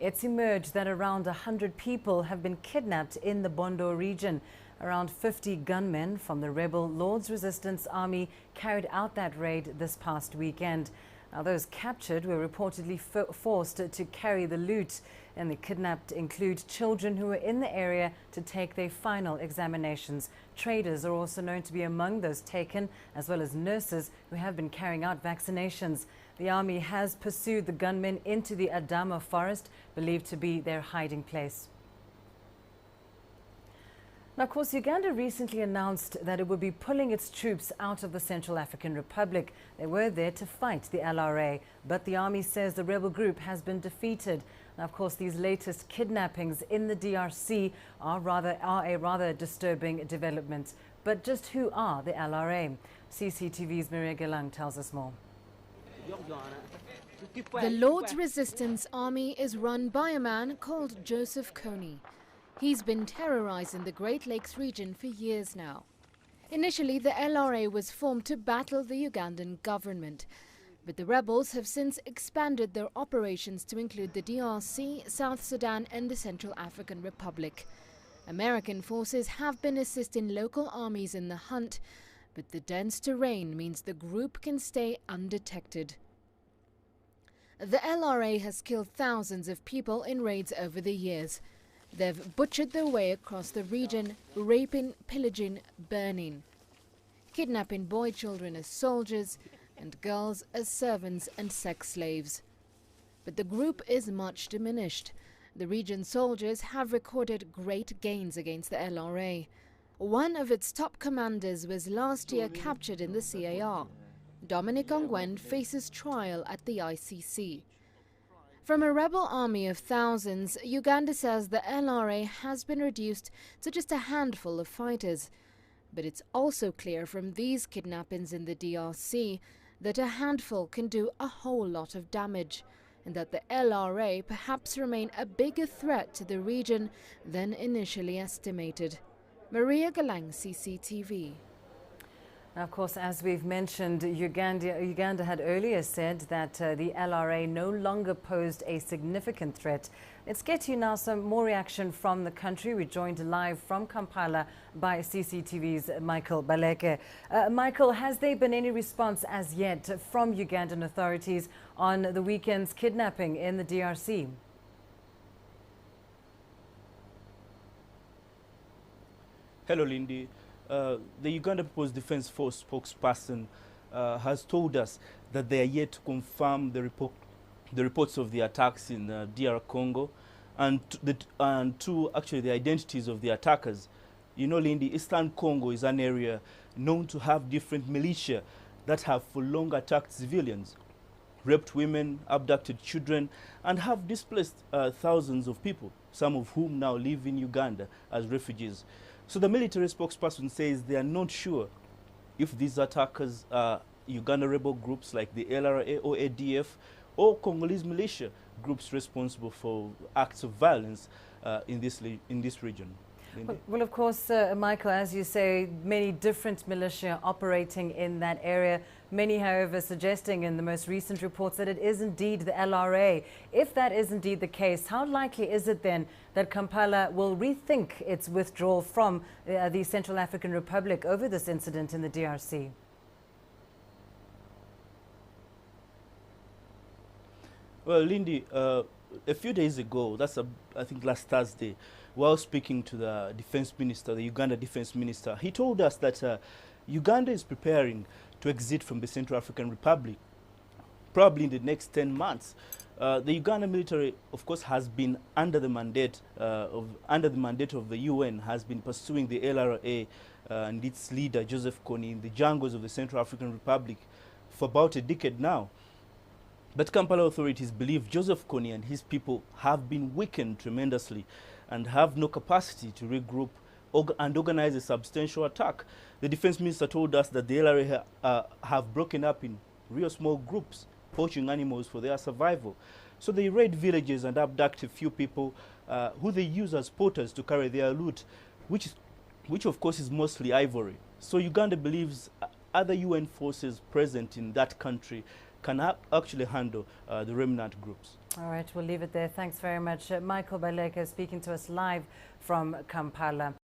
It's emerged that around 100 people have been kidnapped in the Bondo region. Around 50 gunmen from the rebel Lord's Resistance Army carried out that raid this past weekend. Now, those captured were reportedly forced to carry the loot, and the kidnapped include children who were in the area to take their final examinations. Traders are also known to be among those taken, as well as nurses who have been carrying out vaccinations. The army has pursued the gunmen into the Adama forest, believed to be their hiding place. Now, of course, Uganda recently announced that it would be pulling its troops out of the Central African Republic. They were there to fight the LRA, but the army says the rebel group has been defeated. Now, of course, these latest kidnappings in the DRC are a rather disturbing development. But just who are the LRA? CCTV's Maria Gelang tells us more. The Lord's Resistance Army is run by a man called Joseph Konyi. He's been terrorizing the Great Lakes region for years now. Initially, the LRA was formed to battle the Ugandan government, but the rebels have since expanded their operations to include the DRC, South Sudan and the Central African Republic. American forces have been assisting local armies in the hunt, but the dense terrain means the group can stay undetected. The LRA has killed thousands of people in raids over the years. They've butchered their way across the region, raping, pillaging, burning, kidnapping boy children as soldiers and girls as servants and sex slaves. But the group is much diminished. The region's soldiers have recorded great gains against the LRA. One of its top commanders was last year captured in the CAR. Dominic Ongwen faces trial at the ICC. From a rebel army of thousands, Uganda says the LRA has been reduced to just a handful of fighters. But it's also clear from these kidnappings in the DRC that a handful can do a whole lot of damage, and that the LRA perhaps remain a bigger threat to the region than initially estimated. Maria Gelang, CCTV. Now, of course, as we've mentioned, Uganda had earlier said that the LRA no longer posed a significant threat. Let's get you now some more reaction from the country. We're joined live from Kampala by CCTV's Michael Baleke. Michael, has there been any response as yet from Ugandan authorities on the weekend's kidnapping in the DRC? Hello, Lindy. The Uganda People's Defense Force spokesperson has told us that they are yet to confirm the reports of the attacks in DR Congo and actually the identities of the attackers. You know, Lindy, Eastern Congo is an area known to have different militia that have for long attacked civilians, raped women, abducted children, and have displaced thousands of people, some of whom now live in Uganda as refugees. So the military spokesperson says they are not sure if these attackers are Uganda rebel groups like the LRA or ADF or Congolese militia groups responsible for acts of violence in this region. Well, of course, Michael, as you say, many different militia operating in that area. Many, however, suggesting in the most recent reports that it is indeed the LRA. If that is indeed the case, how likely is it then that Kampala will rethink its withdrawal from the Central African Republic over this incident in the DRC? Well, Lindy, a few days ago, I think last Thursday, while speaking to the defense minister, the Uganda defense minister, he told us that Uganda is preparing to exit from the Central African Republic, probably in the next 10 months. The Uganda military, of course, has been under the mandate of the UN, has been pursuing the LRA and its leader Joseph Konyi in the jungles of the Central African Republic for about a decade now. But Kampala authorities believe Joseph Konyi and his people have been weakened tremendously and have no capacity to regroup and organize a substantial attack. The defense minister told us that the LRA have broken up in real small groups, poaching animals for their survival. So they raid villages and abduct a few people who they use as porters to carry their loot, which of course is mostly ivory. So Uganda believes other UN forces present in that country can actually handle the remnant groups. All right, we'll leave it there. Thanks very much. Michael Baleka speaking to us live from Kampala.